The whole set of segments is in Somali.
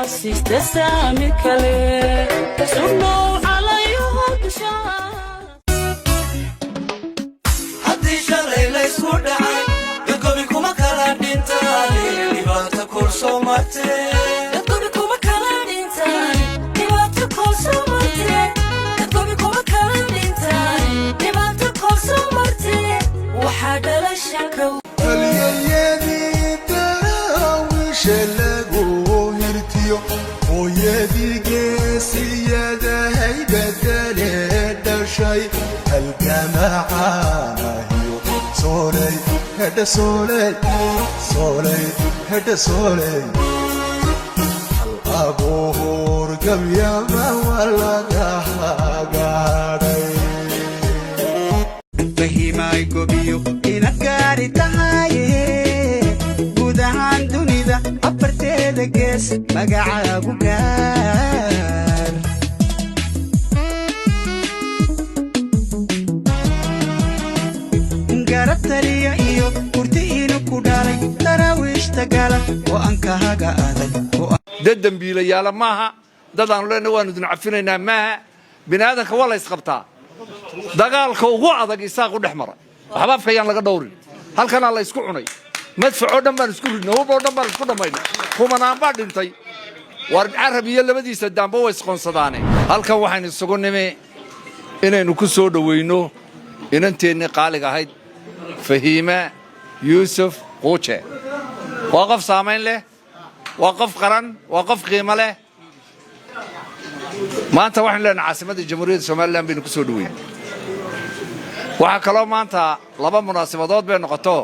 تسامي كلي سنو عليهم بشار حدي شرعي ليس ودعي يقوم بكم كلا دينتاني لبات كل صومتي يقوم بكم كلا دينتاني لبات كل صومتي يقوم بكم كلا دينتاني لبات كل صومتي وحد للشكو اليدي تراوش لقو يرتيو ويدي قاسية هاي بدل الدشاي الجماعة هيو سولي هدا سولي سولي هدا سولي الأبو رقم يا ما ولا قاعدي فهماي قبيو إنك قاري تهايه قودهان دونيدا أبرتيدا قيس مقعاقو قار قارب تريا إيو قرتينو كوداري تراويش تقالا وأنكها قادي ددن بيليالا ماها ددان لنا وانو دنعفينينا ماها بنادنك والله يسقبتا dagaalka ugu adag isaaq u dhaxmara waxba afkayaan laga dhowrin halkan la isku cunay madfaco dhan baan isku ridnay oo dhan baan isku dhamaynay kumanaan baa dhintay war Carabiya labadiisa dambe way isqoonsadaaneen halkan waxaan isugu nimay inaynu ku soo dhaweyno inanteena qaaliga ahayd Fahima Yusuf Qoche waa qof saameyn leh waa qof qaran waa qof qiimo leh maanta waxaan leenahay caasimadda jamhuuriyadda Soomaaliland baynu ku soo dhaweeyay waxa kale maanta laba munaasabadood bay noqoto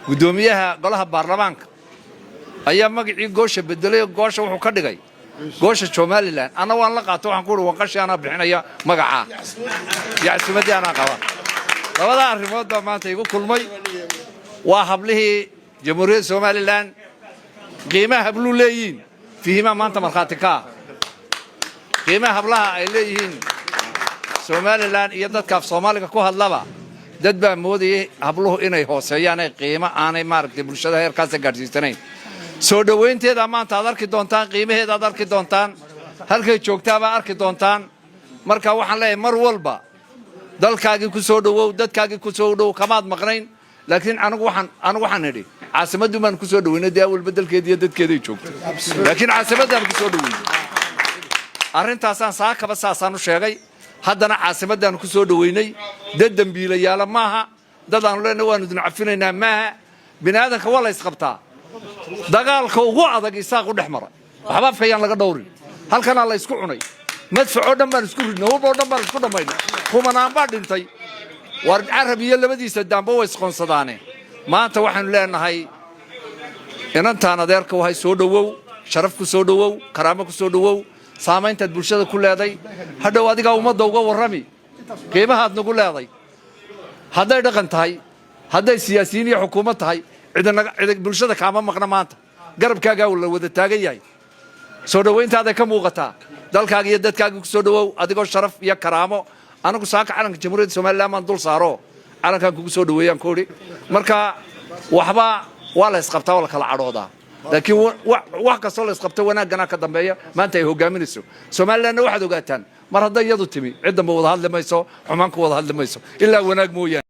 gudoomiyaha golaha baarlamaanka ayaa magacii goosha bedelay goosha wuxuu ka dhigay goosha Somaliland ana waan la qaato waxaan ku uri wanqashi ana bixinaya magaca yaasimadii ana qaba labada arrimood baa maanta igu kulmay waa hablihii jamhuuriyadda Soomaaliland qiimaha hablu leeyiin Fahima maanta marxaati ka qiimaha hablaha ay leeyihiin Somaliland iyo dadka af Soomaaliga ku hadlaba dad baa moodayay habluhu inay hooseeyaan ay qiimo aanay maaragtay bulshada heerkaas gaarsiisanayn soo dhaweynteeda maanta aad arki doontaan qiimaheeda aad arki doontaan halkay joogtaaba arki doontaan marka waxaan leeyahay mar walba dalkaagi ku soo dhawow dadkaagi ku soo dhawow kamaad maqnayn laakiin anigu waxaan idhi caasimaddu baan ku soo dhaweynay daawal bedelkeeda iyo dadkeeda joogto laakiin caasimaddan ku soo dhaweynay arrintaasaan saakaba saasaan u sheegay haddana caasimaddan ku soo dhaweynay dad dambiilayaal maaha dadaan leenahay waanu dinacafineynaa maaha bini'aadanka waa la isqabtaa dagaalka ugu adag isaaq u dhaxmara waxba afkayaan laga dhowrin halkan la isku cunay madfaco dhan baan isku ridnay oo dhan baan isku dhamaynay kumanaan baa dhintay war Carabiya labadiisa dambe way isqoonsadaaneen maanta waxaan leenahay inantaan adeerka waxay soo dhawow sharaf ku soo dhawow karaamo ku soo dhawow saamaynta bulshada ku leeday hadhow adiga ummadda uga warrami qiimahaad nagu leeday hadday dhaqan tahay hadday siyaasiyiin iyo xukuumad tahay cid bulshada kaama maqna maanta garabkaaga la wada taagan yahay soo dhaweyntaada ka muuqataa dalkaaga iyo dadkaaga ku soo dhawow adigoo sharaf iyo karaamo anagu saaka calanka jamhuuriyadda Soomaaliland aan dul saaro calankan kugu soo dhaweeyaan koori marka waxba waa la isqabtaa wala kala cadhoodaa laakiin wax kastoo la isqabto wanaagana ka dambeeya maanta ay hogaaminayso Soomaaliland waxaad ogaataan mar hadday iyadu timi cidda ma wada hadlamayso xumaan ku wada hadlamayso ilaa wanaag mooyaan